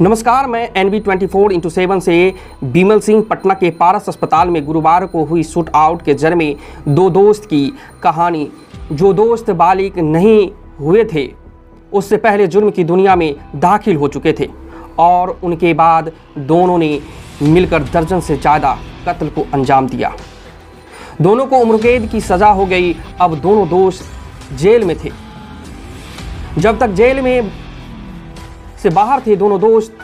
नमस्कार, मैं NB24x7 से बिमल सिंह पटना के पारस अस्पताल में गुरुवार को हुई शूट आउट के जर में दो दोस्त की कहानी। जो दोस्त बालिग नहीं हुए थे उससे पहले जुर्म की दुनिया में दाखिल हो चुके थे और उनके बाद दोनों ने मिलकर दर्जन से ज़्यादा कत्ल को अंजाम दिया। दोनों को उम्रकैद की सज़ा हो गई। अब दोनों दोस्त जेल में थे। जब तक जेल में से बाहर थे दोनों दोस्त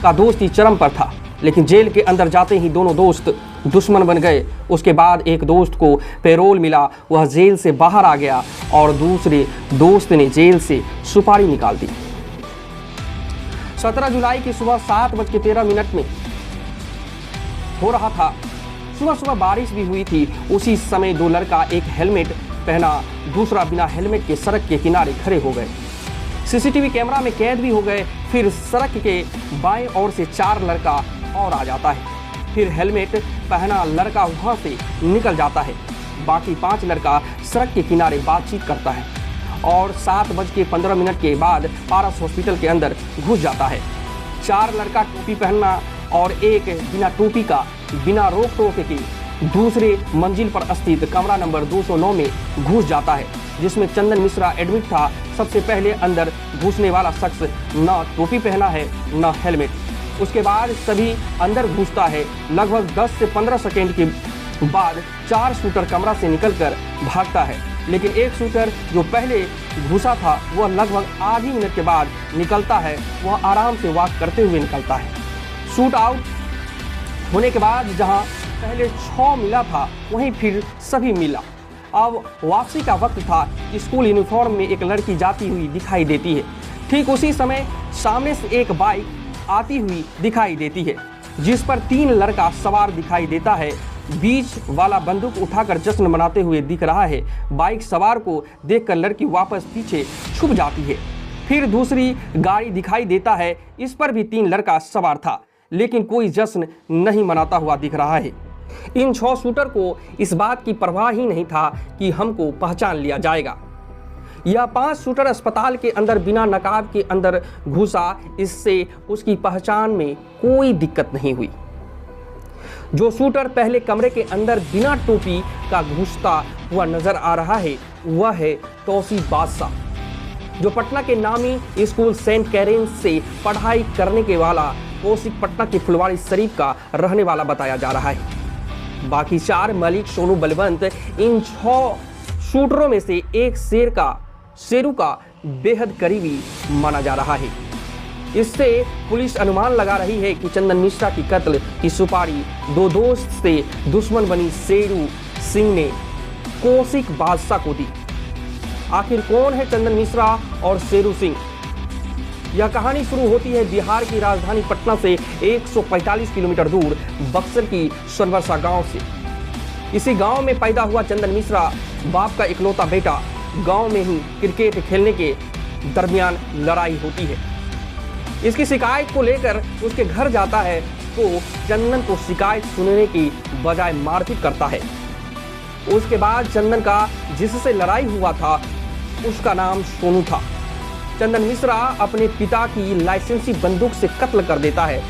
का दोस्ती चरम पर था, लेकिन जेल के अंदर जाते ही दोनों दोस्त दुश्मन बन गए। उसके बाद एक दोस्त को पैरोल मिला, वह जेल से बाहर आ गया और दूसरे दोस्त ने जेल से सुपारी निकाल दी। 17 जुलाई की सुबह 7:13 में हो रहा था। सुबह बारिश भी हुई थी। उसी समय दो लड़का, एक हेलमेट पहना दूसरा बिना हेलमेट के सड़क के किनारे खड़े हो गए। सीसीटीवी कैमरा में कैद भी हो गए। फिर सड़क के बाएं ओर से 4 लड़का और आ जाता है। फिर हेलमेट पहना लड़का वहां से निकल जाता है। बाकी 5 लड़का सड़क के किनारे बातचीत करता है और 7:15 के बाद पारस हॉस्पिटल के अंदर घुस जाता है। 4 लड़का टोपी पहनना और एक बिना टोपी का बिना रोक टोक के दूसरे मंजिल पर स्थित कमरा नंबर 209 में घुस जाता है, जिसमें चंदन मिश्रा एडमिट था। सबसे पहले अंदर घुसने वाला शख्स न टोपी पहना है न हेलमेट। उसके बाद सभी अंदर घुसता है। लगभग 10 से 15 सेकेंड के बाद 4 शूटर कमरा से निकलकर भागता है, लेकिन एक शूटर जो पहले घुसा था वह लगभग आधी मिनट के बाद निकलता है। वह आराम से वॉक करते हुए निकलता है। शूट आउट होने के बाद जहां पहले 6 मिला था वहीं फिर सभी मिला। अब वापसी का वक्त था। स्कूल यूनिफॉर्म में एक लड़की जाती हुई दिखाई देती है। ठीक उसी समय सामने से एक बाइक आती हुई दिखाई देती है, जिस पर 3 लड़का सवार दिखाई देता है। बीच वाला बंदूक उठाकर जश्न मनाते हुए दिख रहा है। बाइक सवार को देखकर लड़की वापस पीछे छुप जाती है। फिर दूसरी गाड़ी दिखाई देता है। इस पर भी 3 लड़का सवार था, लेकिन कोई जश्न नहीं मनाता हुआ दिख रहा है। इन 6 शूटर को इस बात की परवाह ही नहीं था कि हमको पहचान लिया जाएगा। यह 5 शूटर अस्पताल के अंदर बिना नकाब के अंदर घुसा, इससे उसकी पहचान में कोई दिक्कत नहीं हुई। जो शूटर पहले कमरे के अंदर बिना टोपी का घुसता हुआ नजर आ रहा है वह है तौसीफ बादशाह, जो पटना के नामी स्कूल सेंट कैरेंस से पढ़ाई करने के वाला कौशिक पटना के फुलवारी शरीफ का रहने वाला बताया जा रहा है। बाकी 4 मलिक, सोनू, बलवंत, इन 6 शूटरों में से एक शेरू का बेहद करीबी माना जा रहा है। इससे पुलिस अनुमान लगा रही है कि चंदन मिश्रा की कत्ल की सुपारी 2 दोस्त से दुश्मन बनी शेरू सिंह ने कौशिक बादशाह को दी। आखिर कौन है चंदन मिश्रा और शेरू सिंह? यह कहानी शुरू होती है बिहार की राजधानी पटना से 145 किलोमीटर दूर बक्सर की सोनबरसा गांव से। इसी गांव में पैदा हुआ चंदन मिश्रा बाप का इकलौता बेटा। गांव में ही क्रिकेट खेलने के दरमियान लड़ाई होती है। इसकी शिकायत को लेकर उसके घर जाता है तो चंदन को शिकायत सुनने की बजाय मारपीट करता है। उसके बाद चंदन का जिससे लड़ाई हुआ था उसका नाम सोनू था। चंदन मिश्रा अपने पिता की लाइसेंसी बंदूक से कत्ल कर देता है।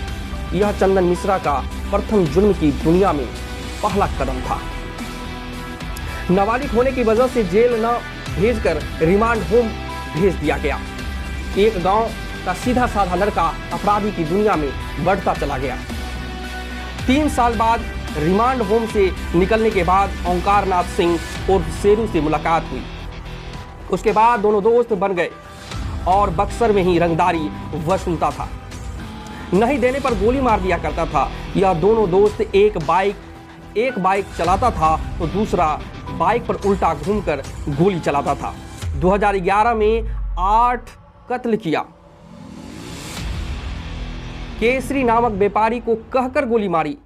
यह चंदन मिश्रा का प्रथम जुर्म की दुनिया में पहला कदम था। नाबालिग होने की वजह से जेल न भेजकर रिमांड होम भेज दिया गया। एक गांव का सीधा साधा लड़का अपराधी की दुनिया में बढ़ता चला गया। 3 साल बाद रिमांड होम से निकलने के बाद ओंकार नाथ सिंह और शेरू से मुलाकात हुई। उसके बाद दोनों दोस्त बन गए और बक्सर में ही रंगदारी वसूलता था। नहीं देने पर गोली मार दिया करता था। यह दोनों दोस्त एक बाइक चलाता था तो दूसरा बाइक पर उल्टा घूमकर गोली चलाता था। 2011 में 8 कत्ल किया। केसरी नामक व्यापारी को कहकर गोली मारी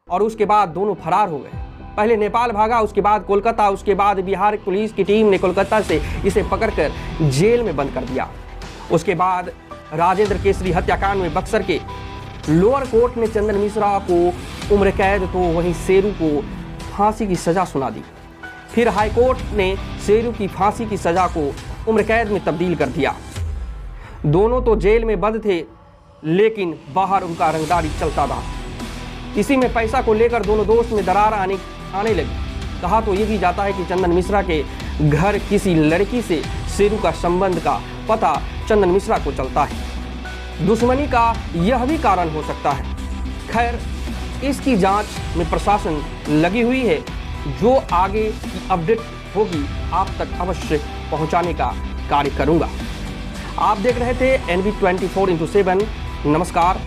और उसके बाद दोनों फरार हो गए। पहले नेपाल भागा, उसके बाद कोलकाता, उसके बाद बिहार पुलिस की टीम ने कोलकाता से इसे पकड़कर जेल में बंद कर दिया। उसके बाद राजेंद्र केसरी हत्याकांड में बक्सर के लोअर कोर्ट ने चंदन मिश्रा को उम्र कैद तो वहीं शेरू को फांसी की सजा सुना दी। फिर हाईकोर्ट ने शेरू की फांसी की सजा को उम्र कैद में तब्दील कर दिया। दोनों तो जेल में बंद थे, लेकिन बाहर उनका रंगदारी चलता था। इसी में पैसा को लेकर दोनों दोस्त में दरार आने लगी। कहा तो ये भी जाता है कि चंदन मिश्रा के घर किसी लड़की से शेरू का संबंध का पता चंदन मिश्रा को चलता है। दुश्मनी का यह भी कारण हो सकता है। खैर, इसकी जांच में प्रशासन लगी हुई है। जो आगे की अपडेट होगी आप तक अवश्य पहुंचाने का कार्य करूंगा। आप देख रहे थे NV 24/7। नमस्कार।